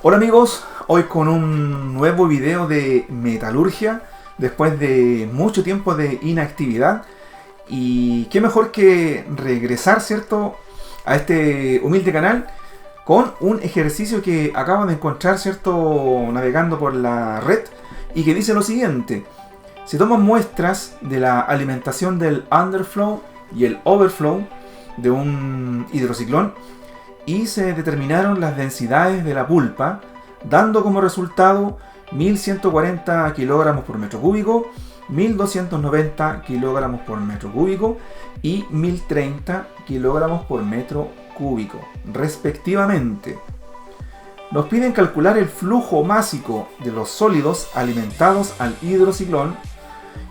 Hola amigos, hoy con un nuevo video de metalurgia después de mucho tiempo de inactividad, y qué mejor que regresar, ¿cierto?, a este humilde canal con un ejercicio que acabo de encontrar, ¿cierto?, navegando por la red, y que dice lo siguiente: si toman muestras de la alimentación del underflow y el overflow de un hidrociclón y se determinaron las densidades de la pulpa, dando como resultado 1140 kilogramos por metro cúbico, 1290 kilogramos por metro cúbico y 1030 kilogramos por metro cúbico, respectivamente. Nos piden calcular el flujo másico de los sólidos alimentados al hidrociclón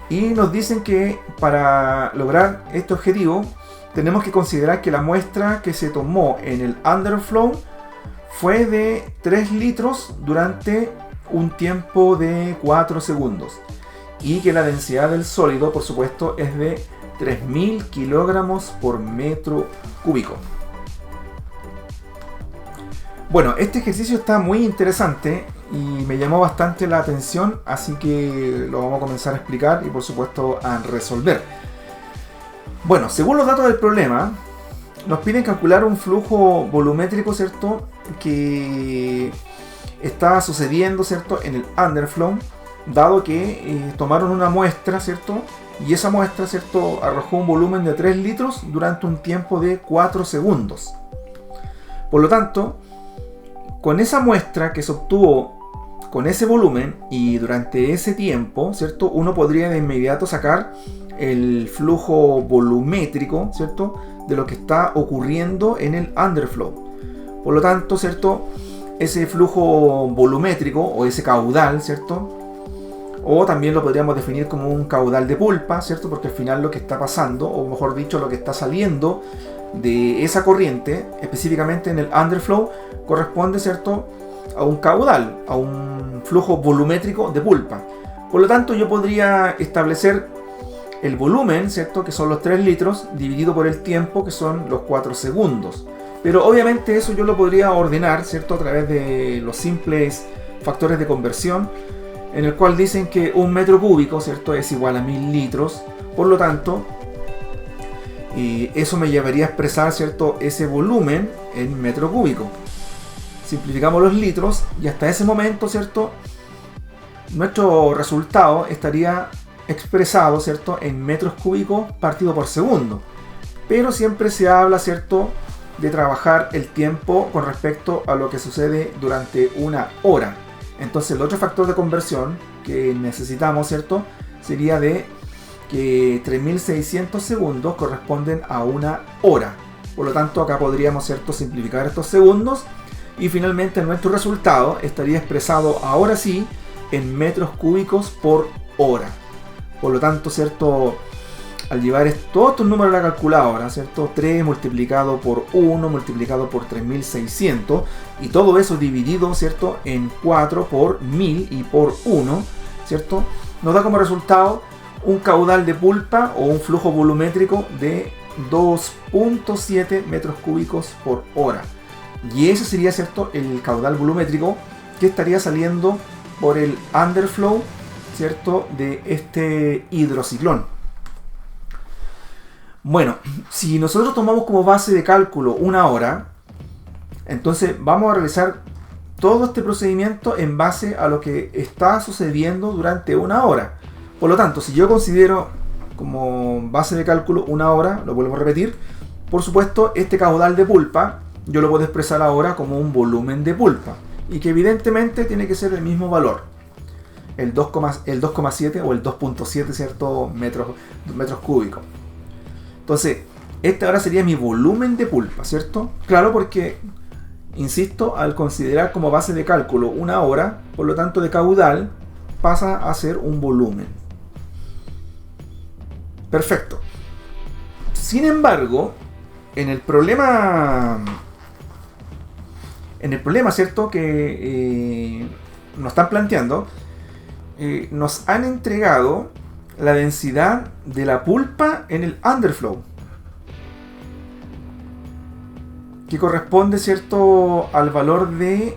y nos dicen que para lograr este objetivo tenemos que considerar que la muestra que se tomó en el underflow fue de 3 litros durante un tiempo de 4 segundos y que la densidad del sólido, por supuesto, es de 3000 kilogramos por metro cúbico. Bueno, este ejercicio está muy interesante y me llamó bastante la atención, así que lo vamos a comenzar a explicar y por supuesto a resolver. Bueno, según los datos del problema, nos piden calcular un flujo volumétrico, ¿cierto?, que está sucediendo, ¿cierto?, en el underflow, dado que tomaron una muestra, ¿cierto?, y esa muestra, ¿cierto?, arrojó un volumen de 3 litros durante un tiempo de 4 segundos. Por lo tanto, con esa muestra que se obtuvo con ese volumen y durante ese tiempo, ¿cierto?, uno podría de inmediato sacar el flujo volumétrico, ¿cierto?, de lo que está ocurriendo en el underflow. Por lo tanto, ¿cierto?, ese flujo volumétrico o ese caudal, ¿cierto?, o también lo podríamos definir como un caudal de pulpa, ¿cierto?, porque al final lo que está pasando, o mejor dicho, lo que está saliendo de esa corriente, específicamente en el underflow, corresponde, ¿cierto?, a un caudal, a un flujo volumétrico de pulpa. Por lo tanto, yo podría establecer el volumen, ¿cierto?, que son los 3 litros, dividido por el tiempo, que son los 4 segundos. Pero obviamente eso yo lo podría ordenar, ¿cierto?, a través de los simples factores de conversión, en el cual dicen que un metro cúbico, ¿cierto?, es igual a 1000 litros. Por lo tanto, eso me llevaría a expresar, ¿cierto?, ese volumen en metro cúbico. Simplificamos los litros y hasta ese momento, ¿cierto?, nuestro resultado estaría expresado, ¿cierto?, en metros cúbicos partido por segundo. Pero siempre se habla, ¿cierto?, de trabajar el tiempo con respecto a lo que sucede durante una hora. Entonces el otro factor de conversión que necesitamos, ¿cierto?, sería de que 3600 segundos corresponden a una hora. Por lo tanto, acá podríamos, ¿cierto?, simplificar estos segundos y finalmente nuestro resultado estaría expresado ahora sí en metros cúbicos por hora. Por lo tanto, ¿cierto?, al llevar todos estos números a la calculadora, ¿cierto?, 3 multiplicado por 1 multiplicado por 3600 y todo eso dividido, ¿cierto?, en 4 por 1000 y por 1, ¿cierto?, nos da como resultado un caudal de pulpa o un flujo volumétrico de 2.7 metros cúbicos por hora. Y ese sería, ¿cierto?, el caudal volumétrico que estaría saliendo por el underflow, ¿cierto?, de este hidrociclón. Bueno, si nosotros tomamos como base de cálculo una hora, entonces vamos a realizar todo este procedimiento en base a lo que está sucediendo durante una hora. Por lo tanto, si yo considero como base de cálculo una hora, lo vuelvo a repetir, por supuesto, este caudal de pulpa yo lo puedo expresar ahora como un volumen de pulpa y que evidentemente tiene que ser el mismo valor, el 2,7 o el 2.7, ¿cierto?, metros cúbicos. Entonces, este ahora sería mi volumen de pulpa, ¿cierto? Claro, porque, insisto, al considerar como base de cálculo una hora, por lo tanto de caudal pasa a ser un volumen. Perfecto. Sin embargo, en el problema, ¿cierto?, que nos están planteando, nos han entregado la densidad de la pulpa en el underflow, que corresponde, ¿cierto?, al valor de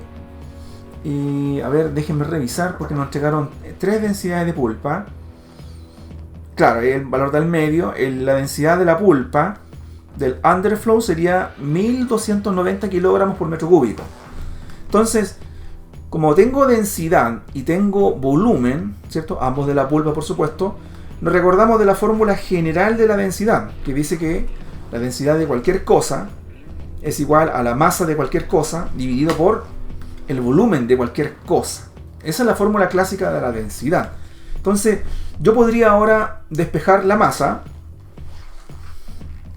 Y a ver, déjenme revisar porque nos entregaron 3 densidades de pulpa. Claro, el valor del medio, la densidad de la pulpa del underflow sería 1290 kilogramos por metro cúbico. Entonces, como tengo densidad y tengo volumen, ¿cierto? Ambos de la pulpa, por supuesto, nos recordamos de la fórmula general de la densidad, que dice que la densidad de cualquier cosa es igual a la masa de cualquier cosa dividido por el volumen de cualquier cosa. Esa es la fórmula clásica de la densidad. Entonces, yo podría ahora despejar la masa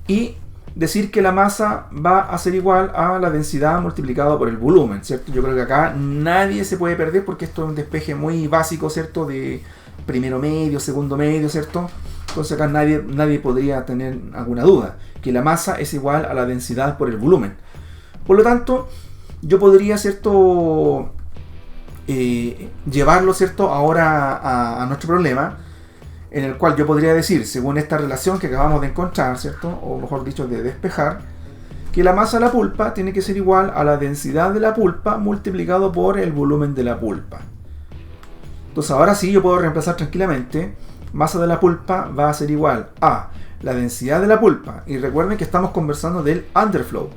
y decir que la masa va a ser igual a la densidad multiplicado por el volumen, ¿cierto? Yo creo que acá nadie se puede perder porque esto es un despeje muy básico, ¿cierto? De primero medio, segundo medio, ¿cierto? Entonces acá nadie podría tener alguna duda, que la masa es igual a la densidad por el volumen. Por lo tanto, yo podría, ¿cierto? Llevarlo, ¿cierto? Ahora a nuestro problema, en el cual yo podría decir, según esta relación que acabamos de encontrar, ¿cierto? O mejor dicho, de despejar, que la masa de la pulpa tiene que ser igual a la densidad de la pulpa multiplicado por el volumen de la pulpa. Entonces ahora sí yo puedo reemplazar tranquilamente, masa de la pulpa va a ser igual a la densidad de la pulpa, y recuerden que estamos conversando del underflow,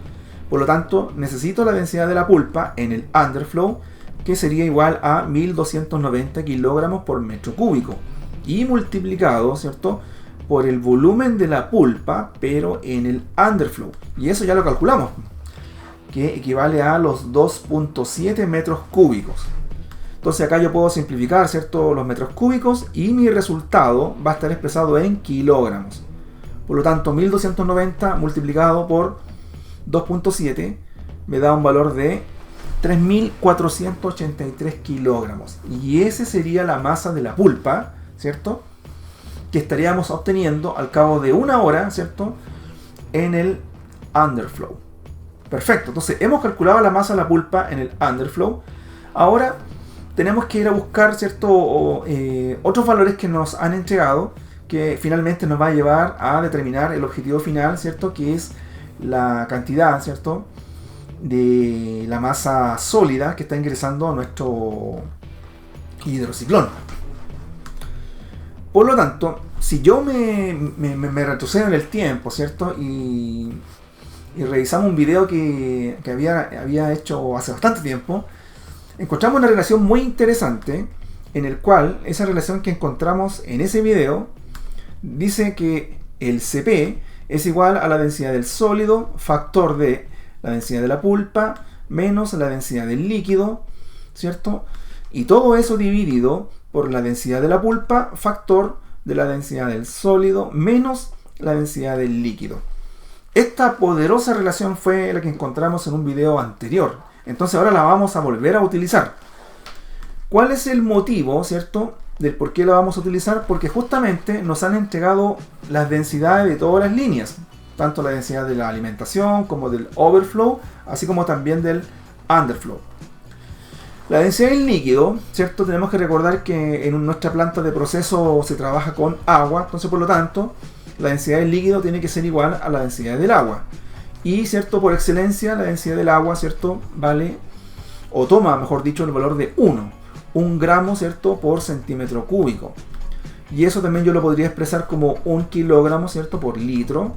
por lo tanto necesito la densidad de la pulpa en el underflow, que sería igual a 1290 kilogramos por metro cúbico, y multiplicado, ¿cierto?, por el volumen de la pulpa, pero en el underflow. Y eso ya lo calculamos, que equivale a los 2.7 metros cúbicos. Entonces acá yo puedo simplificar, ¿cierto?, los metros cúbicos y mi resultado va a estar expresado en kilogramos. Por lo tanto, 1290 multiplicado por 2.7 me da un valor de 3.483 kilogramos. Y esa sería la masa de la pulpa, ¿cierto?, que estaríamos obteniendo al cabo de una hora, ¿cierto?, en el underflow. Perfecto, entonces hemos calculado la masa de la pulpa en el underflow. Ahora tenemos que ir a buscar, ¿cierto?, otros valores que nos han entregado, que finalmente nos va a llevar a determinar el objetivo final, ¿cierto?, que es la cantidad, ¿cierto?, de la masa sólida que está ingresando a nuestro hidrociclón. Por lo tanto, si yo me retrocedo en el tiempo, ¿cierto?, y revisamos un video que había hecho hace bastante tiempo, encontramos una relación muy interesante, en el cual esa relación que encontramos en ese video dice que el Cp es igual a la densidad del sólido, factor de la densidad de la pulpa, menos la densidad del líquido, ¿cierto? Y todo eso dividido por la densidad de la pulpa, factor de la densidad del sólido, menos la densidad del líquido. Esta poderosa relación fue la que encontramos en un video anterior. Entonces ahora la vamos a volver a utilizar. ¿Cuál es el motivo, cierto, del por qué la vamos a utilizar? Porque justamente nos han entregado las densidades de todas las líneas, tanto la densidad de la alimentación como del overflow, así como también del underflow. La densidad del líquido, ¿cierto? Tenemos que recordar que en nuestra planta de proceso se trabaja con agua, entonces por lo tanto la densidad del líquido tiene que ser igual a la densidad del agua. Y, ¿cierto?, por excelencia la densidad del agua, ¿cierto?, vale, o toma, mejor dicho, el valor de 1 gramo, ¿cierto?, por centímetro cúbico. Y eso también yo lo podría expresar como 1 kilogramo, ¿cierto?, por litro,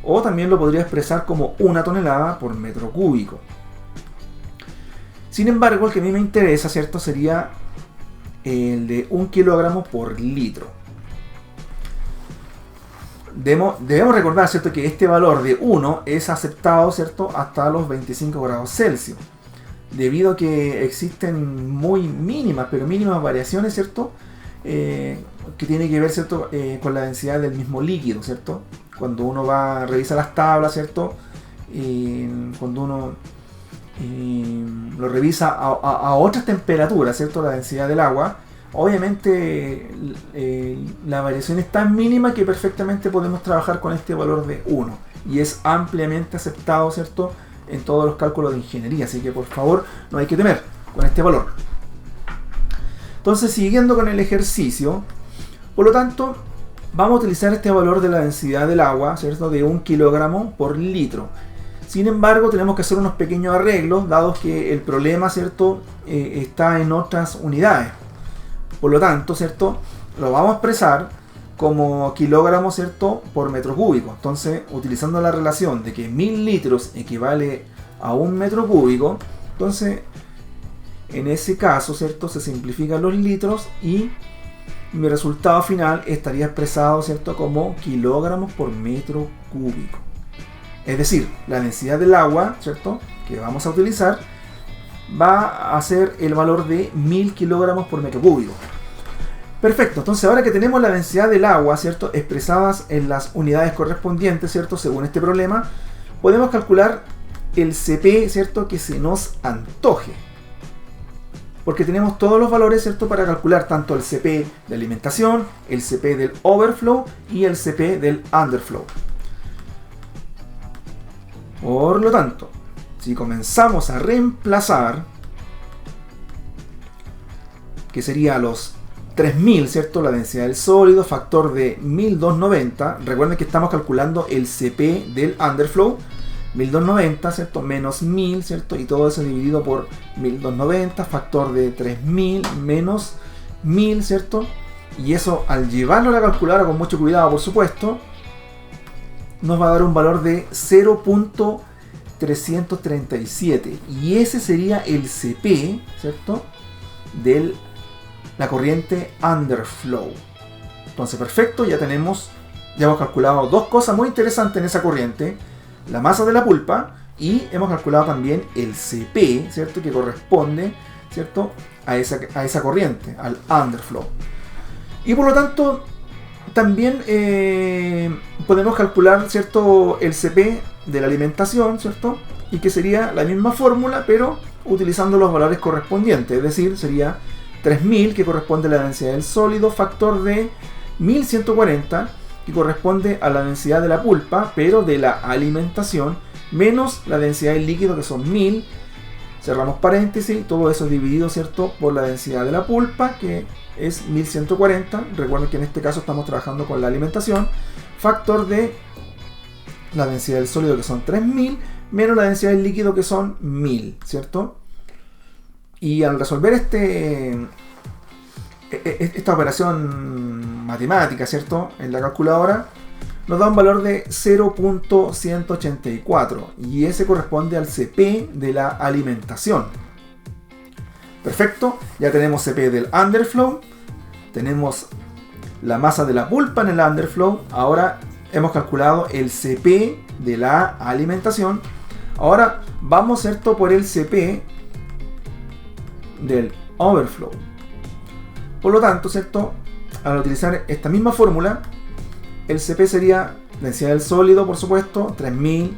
o también lo podría expresar como 1 tonelada por metro cúbico. Sin embargo, el que a mí me interesa, ¿cierto?, sería el de 1 kilogramo por litro. Debemos recordar, ¿cierto?, que este valor de 1 es aceptado, ¿cierto?, hasta los 25 grados Celsius. Debido a que existen muy mínimas, pero mínimas variaciones, ¿cierto?, que tiene que ver, ¿cierto?, con la densidad del mismo líquido, ¿cierto? Cuando uno va a revisar las tablas, ¿cierto?, cuando uno lo revisa a otras temperaturas, ¿cierto?, la densidad del agua, obviamente la variación es tan mínima que perfectamente podemos trabajar con este valor de 1 y es ampliamente aceptado, ¿cierto?, en todos los cálculos de ingeniería, así que por favor no hay que temer con este valor. Entonces, siguiendo con el ejercicio, por lo tanto vamos a utilizar este valor de la densidad del agua, ¿cierto?, de 1 kilogramo por litro. Sin embargo, tenemos que hacer unos pequeños arreglos, dado que el problema, ¿cierto?, está en otras unidades. Por lo tanto, ¿cierto?, lo vamos a expresar como kilogramos, ¿cierto?, por metro cúbico. Entonces, utilizando la relación de que 1000 litros equivale a 1 metro cúbico, entonces, en ese caso, ¿cierto?, se simplifican los litros y mi resultado final estaría expresado, ¿cierto?, como kilogramos por metro cúbico. Es decir, la densidad del agua, ¿cierto?, que vamos a utilizar va a ser el valor de 1000 kilogramos por metro cúbico. Perfecto, entonces ahora que tenemos la densidad del agua, ¿cierto?, expresadas en las unidades correspondientes, ¿cierto?, según este problema, podemos calcular el CP, ¿cierto?, que se nos antoje. Porque tenemos todos los valores, ¿cierto?, para calcular tanto el CP de alimentación, el CP del overflow y el CP del underflow. Por lo tanto, si comenzamos a reemplazar, que sería los 3000, ¿cierto?, la densidad del sólido, factor de 1290, recuerden que estamos calculando el CP del underflow, 1290, ¿cierto?, menos 1000, ¿cierto?, y todo eso dividido por 1290, factor de 3000 menos 1000, ¿cierto?, y eso al llevarlo a la calculadora con mucho cuidado, por supuesto, nos va a dar un valor de 0.337, y ese sería el CP, ¿cierto?, de la corriente underflow. Entonces, perfecto, ya hemos calculado dos cosas muy interesantes en esa corriente: la masa de la pulpa, y hemos calculado también el CP, ¿cierto?, que corresponde, ¿cierto?, a esa corriente, al underflow. Y por lo tanto, también podemos calcular, ¿cierto?, el CP de la alimentación, ¿cierto?, y que sería la misma fórmula, pero utilizando los valores correspondientes, es decir, sería 3000, que corresponde a la densidad del sólido, factor de 1140, que corresponde a la densidad de la pulpa, pero de la alimentación, menos la densidad del líquido, que son 1000, cerramos paréntesis, todo eso dividido, ¿cierto?, por la densidad de la pulpa, que es 1140, recuerden que en este caso estamos trabajando con la alimentación, factor de la densidad del sólido, que son 3000, menos la densidad del líquido, que son 1000, ¿cierto? Y al resolver esta operación matemática, ¿cierto?, en la calculadora, nos da un valor de 0.184, y ese corresponde al CP de la alimentación. Perfecto, ya tenemos CP del underflow, tenemos la masa de la pulpa en el underflow, ahora hemos calculado el CP de la alimentación. Ahora vamos, ¿cierto?, por el CP del overflow. Por lo tanto, ¿cierto?, al utilizar esta misma fórmula, el CP sería densidad del sólido, por supuesto, 3000,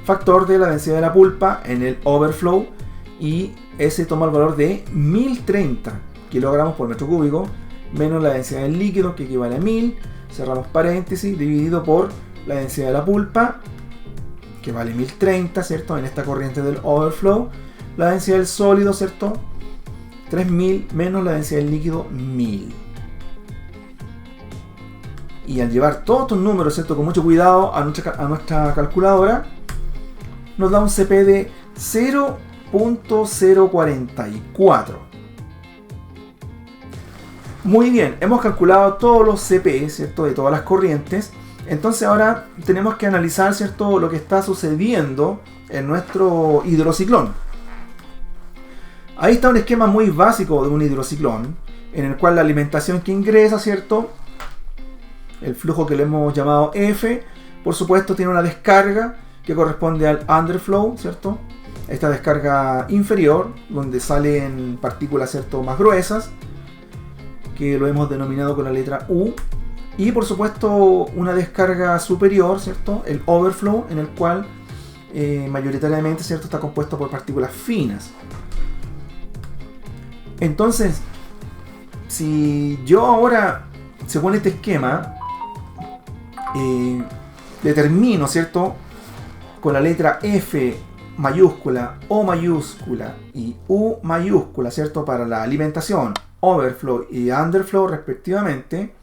factor de la densidad de la pulpa en el overflow, y ese toma el valor de 1030 kilogramos por metro cúbico, menos la densidad del líquido, que equivale a 1000, cerramos paréntesis, dividido por la densidad de la pulpa, que vale 1030, ¿cierto?, en esta corriente del overflow, la densidad del sólido, ¿cierto?, 3000 menos la densidad del líquido, 1000. Y al llevar todos estos números, ¿cierto?, con mucho cuidado a nuestra calculadora, nos da un CP de 0.044. Muy bien, hemos calculado todos los CP, ¿cierto?, de todas las corrientes. Entonces ahora tenemos que analizar, ¿cierto?, lo que está sucediendo en nuestro hidrociclón. Ahí está un esquema muy básico de un hidrociclón, en el cual la alimentación que ingresa, ¿cierto?, el flujo que le hemos llamado F, por supuesto tiene una descarga que corresponde al underflow, ¿cierto?, esta descarga inferior, donde salen partículas, ¿cierto?, más gruesas, que lo hemos denominado con la letra U, y por supuesto una descarga superior, ¿cierto?, el overflow, en el cual mayoritariamente, ¿cierto?, está compuesto por partículas finas. Entonces, si yo ahora, según este esquema, determino, ¿cierto?, con la letra F mayúscula, O mayúscula y U mayúscula, ¿cierto?, para la alimentación, overflow y underflow respectivamente,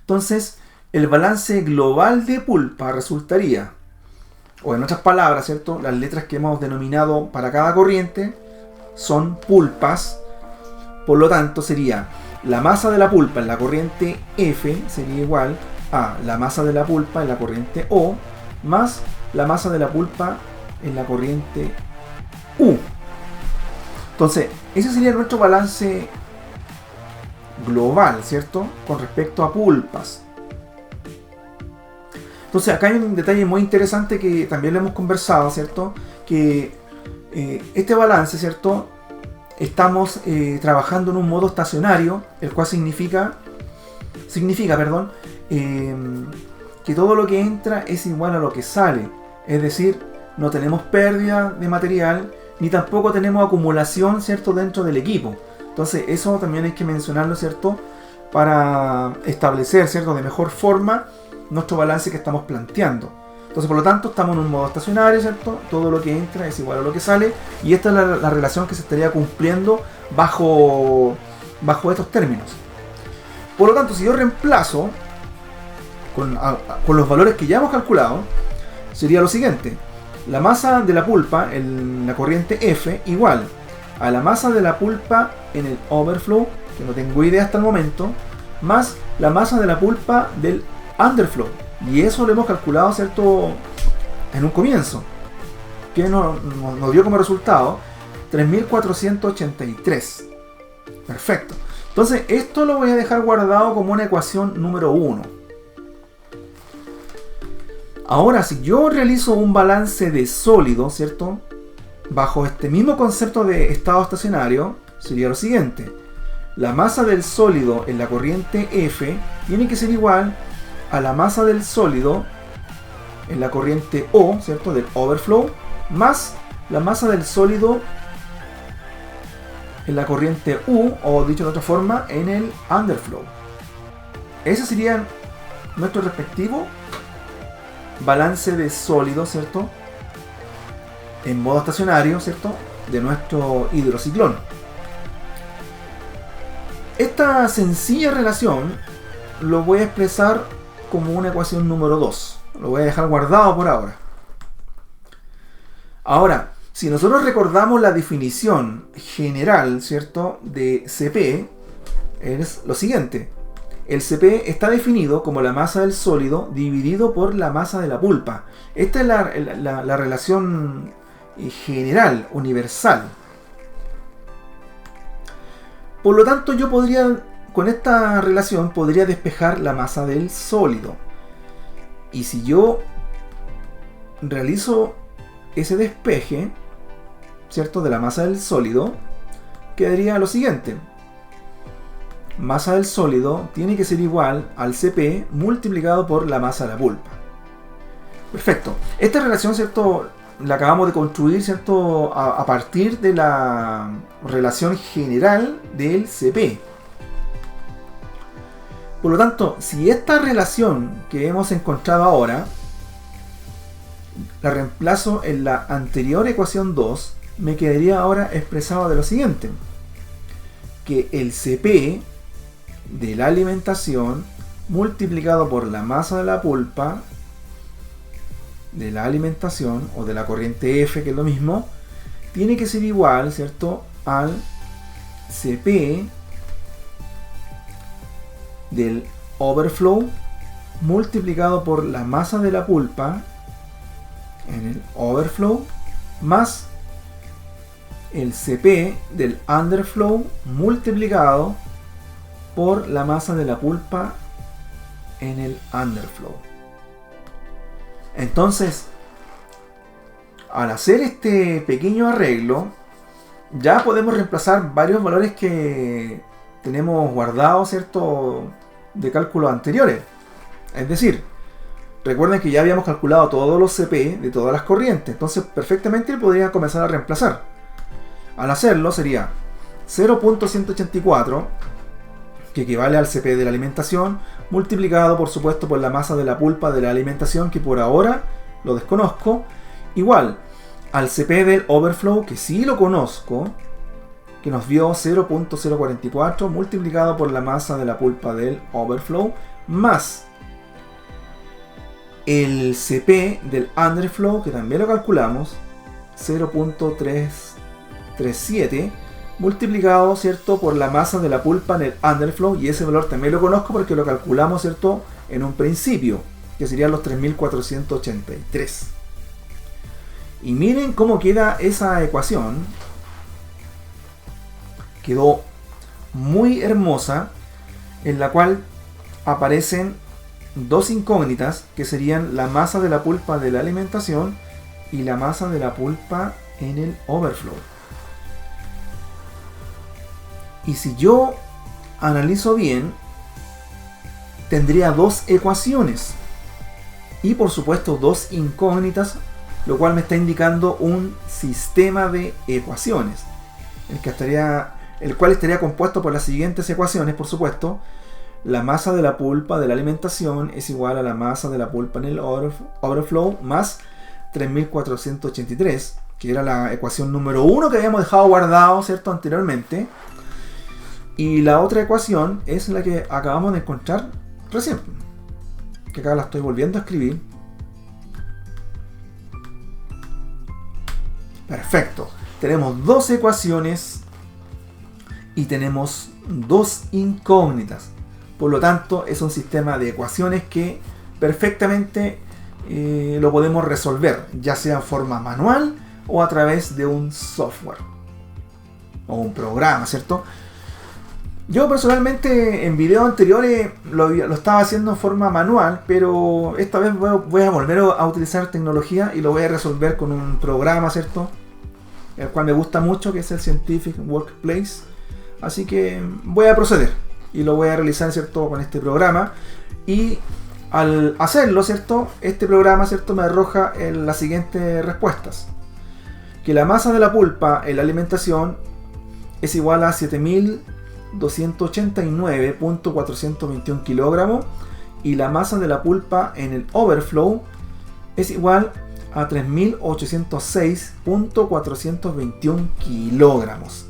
entonces el balance global de pulpa resultaría O en otras palabras, ¿cierto? Las letras que hemos denominado para cada corriente son pulpas. Por lo tanto, sería la masa de la pulpa en la corriente F sería igual a la masa de la pulpa en la corriente O más la masa de la pulpa en la corriente U. Entonces, ese sería nuestro balance global, ¿cierto? Con respecto a pulpas. Entonces, acá hay un detalle muy interesante que también lo hemos conversado, ¿cierto? Que este balance, ¿cierto? Estamos trabajando en un modo estacionario, el cual significa, que todo lo que entra es igual a lo que sale. Es decir, no tenemos pérdida de material, ni tampoco tenemos acumulación, ¿cierto?, dentro del equipo. Entonces, eso también hay que mencionarlo, ¿cierto?, para establecer, ¿cierto?, de mejor forma nuestro balance que estamos planteando. Entonces, por lo tanto, estamos en un modo estacionario, ¿cierto? Todo lo que entra es igual a lo que sale, y esta es la relación que se estaría cumpliendo bajo estos términos. Por lo tanto, si yo reemplazo con los valores que ya hemos calculado, sería lo siguiente: la masa de la pulpa en la corriente F igual a la masa de la pulpa en el overflow, que no tengo idea hasta el momento, más la masa de la pulpa del underflow. Y eso lo hemos calculado, ¿cierto?, en un comienzo, que nos dio como resultado 3483. Perfecto. Entonces, esto lo voy a dejar guardado como una ecuación número 1. Ahora, si yo realizo un balance de sólido, ¿cierto?, bajo este mismo concepto de estado estacionario, sería lo siguiente: la masa del sólido en la corriente F tiene que ser igual a la masa del sólido en la corriente O, ¿cierto?, del overflow, más la masa del sólido en la corriente U, o dicho de otra forma, en el underflow. Ese sería nuestro respectivo balance de sólido, ¿cierto?, en modo estacionario, ¿cierto?, de nuestro hidrociclón. Esta sencilla relación lo voy a expresar como una ecuación número 2. Lo voy a dejar guardado por ahora. Ahora, si nosotros recordamos la definición general, ¿cierto?, de CP, es lo siguiente: el CP está definido como la masa del sólido dividido por la masa de la pulpa. Esta es la relación general, universal. Por lo tanto, yo podría, con esta relación, podría despejar la masa del sólido. Y si yo realizo ese despeje, ¿cierto?, de la masa del sólido, quedaría lo siguiente: masa del sólido tiene que ser igual al CP multiplicado por la masa de la pulpa. Perfecto. Esta relación, ¿cierto?, la acabamos de construir, ¿cierto?, a partir de la relación general del CP. Por lo tanto, si esta relación que hemos encontrado ahora la reemplazo en la anterior ecuación 2, me quedaría ahora expresado de lo siguiente: que el CP de la alimentación multiplicado por la masa de la pulpa de la alimentación, o de la corriente F, que es lo mismo, tiene que ser igual, ¿cierto?, al CP del overflow multiplicado por la masa de la pulpa en el overflow más el CP del underflow multiplicado por la masa de la pulpa en el underflow. Entonces, al hacer este pequeño arreglo, ya podemos reemplazar varios valores que tenemos guardados, ¿cierto?, de cálculos anteriores. Es decir, recuerden que ya habíamos calculado todos los CP de todas las corrientes, entonces perfectamente podría comenzar a reemplazar. Al hacerlo sería 0.184, que equivale al CP de la alimentación, multiplicado por supuesto por la masa de la pulpa de la alimentación, que por ahora lo desconozco, igual al CP del overflow, que sí lo conozco, que nos dio 0.044 multiplicado por la masa de la pulpa del overflow, más el CP del underflow, que también lo calculamos, 0.337, multiplicado, ¿cierto?, por la masa de la pulpa en el underflow, y ese valor también lo conozco porque lo calculamos, ¿cierto?, en un principio, que serían los 3483. Y miren cómo queda esa ecuación. Quedó muy hermosa, en la cual aparecen dos incógnitas, que serían la masa de la pulpa de la alimentación y la masa de la pulpa en el overflow. Y si yo analizo bien, tendría dos ecuaciones y por supuesto dos incógnitas, lo cual me está indicando un sistema de ecuaciones, el cual estaría compuesto por las siguientes ecuaciones. Por supuesto, la masa de la pulpa de la alimentación es igual a la masa de la pulpa en el overflow más 3483, que era la ecuación número 1 que habíamos dejado guardado, ¿cierto?, anteriormente. Y la otra ecuación es la que acabamos de encontrar recién, que acá la estoy volviendo a escribir. Perfecto. Tenemos dos ecuaciones y tenemos dos incógnitas. Por lo tanto, es un sistema de ecuaciones que perfectamente lo podemos resolver, ya sea en forma manual o a través de un software o un programa, ¿cierto? Yo personalmente en videos anteriores lo estaba haciendo en forma manual, pero esta vez voy a volver a utilizar tecnología y lo voy a resolver con un programa, ¿cierto?, el cual me gusta mucho, que es el Scientific Workplace. Así que voy a proceder y lo voy a realizar, ¿cierto?, con este programa. Y al hacerlo, ¿cierto?, este programa, ¿cierto?, me arroja las siguientes respuestas: que la masa de la pulpa en la alimentación es igual a 7289.421 kilogramos y la masa de la pulpa en el overflow es igual a 3806.421 kilogramos.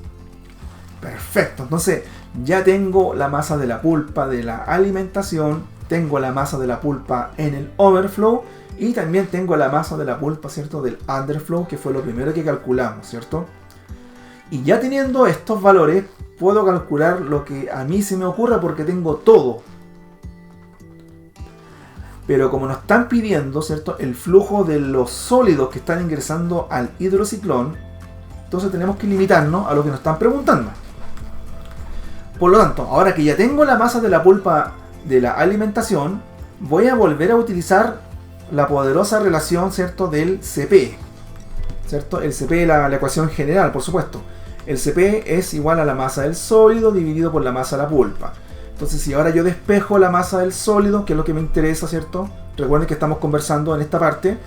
Perfecto, entonces ya tengo la masa de la pulpa de la alimentación, tengo la masa de la pulpa en el overflow y también tengo la masa de la pulpa, ¿cierto?, del underflow, que fue lo primero que calculamos, ¿cierto? Y ya teniendo estos valores, puedo calcular lo que a mí se me ocurra porque tengo todo. Pero como nos están pidiendo, ¿cierto?, el flujo de los sólidos que están ingresando al hidrociclón, entonces tenemos que limitarnos a lo que nos están preguntando. Por lo tanto, ahora que ya tengo la masa de la pulpa de la alimentación, voy a volver a utilizar la poderosa relación, ¿cierto?, del CP, ¿cierto? El CP es la ecuación general, por supuesto. El CP es igual a la masa del sólido dividido por la masa de la pulpa. Entonces, si ahora yo despejo la masa del sólido, que es lo que me interesa, ¿cierto? Recuerden que estamos conversando en esta parte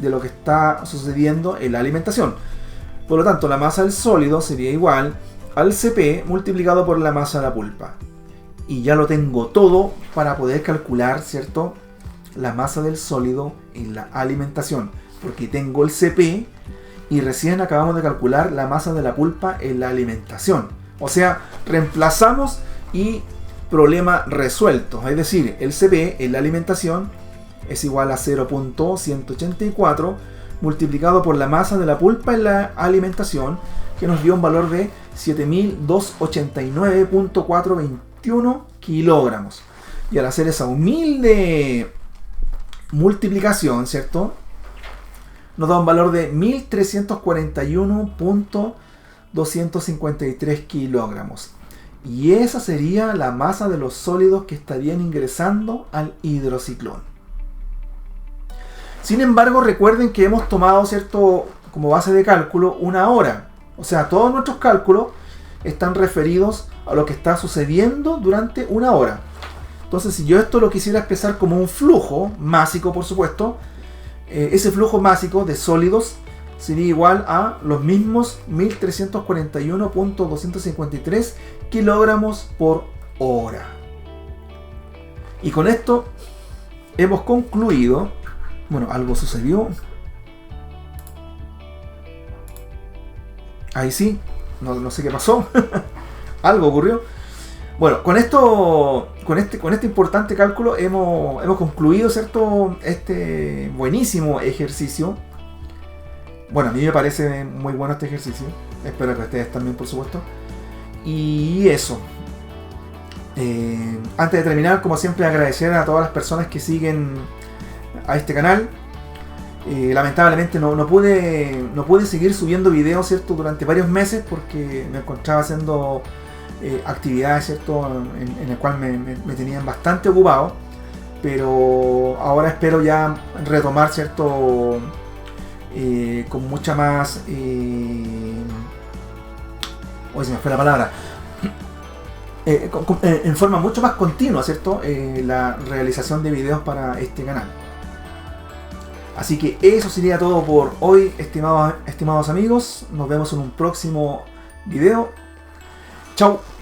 de lo que está sucediendo en la alimentación. Por lo tanto, la masa del sólido sería igual al CP multiplicado por la masa de la pulpa. Y ya lo tengo todo para poder calcular, ¿cierto?, la masa del sólido en la alimentación. Porque tengo el CP y recién acabamos de calcular la masa de la pulpa en la alimentación. O sea, reemplazamos y problema resuelto. Es decir, el CP en la alimentación es igual a 0.184 multiplicado por la masa de la pulpa en la alimentación, que nos dio un valor de 7289.421 kilogramos. Y al hacer esa humilde multiplicación, ¿cierto?, nos da un valor de 1341.253 kilogramos. Y esa sería la masa de los sólidos que estarían ingresando al hidrociclón. Sin embargo, recuerden que hemos tomado, ¿cierto?, como base de cálculo una hora. O sea, todos nuestros cálculos están referidos a lo que está sucediendo durante una hora. Entonces, si yo esto lo quisiera expresar como un flujo másico, por supuesto, ese flujo másico de sólidos sería igual a los mismos 1341.253 kilogramos por hora. Y con esto hemos concluido. Bueno, algo sucedió. Ahí sí, no sé qué pasó. Algo ocurrió. Bueno, con esto, con este importante cálculo hemos concluido, ¿cierto? Este buenísimo ejercicio. Bueno, a mí me parece muy bueno este ejercicio. Espero que a ustedes también, por supuesto. Y eso. Antes de terminar, como siempre, agradecer a todas las personas que siguen a este canal. Lamentablemente no pude seguir subiendo videos, ¿cierto? Durante varios meses porque me encontraba haciendo actividades, ¿cierto? En el cual me tenían bastante ocupado. Pero ahora espero ya retomar, ¿cierto? Con mucha más... Hoy se me fue la palabra. En forma mucho más continua, ¿cierto? La realización de videos para este canal. Así que eso sería todo por hoy, estimados amigos. Nos vemos en un próximo video. Chao.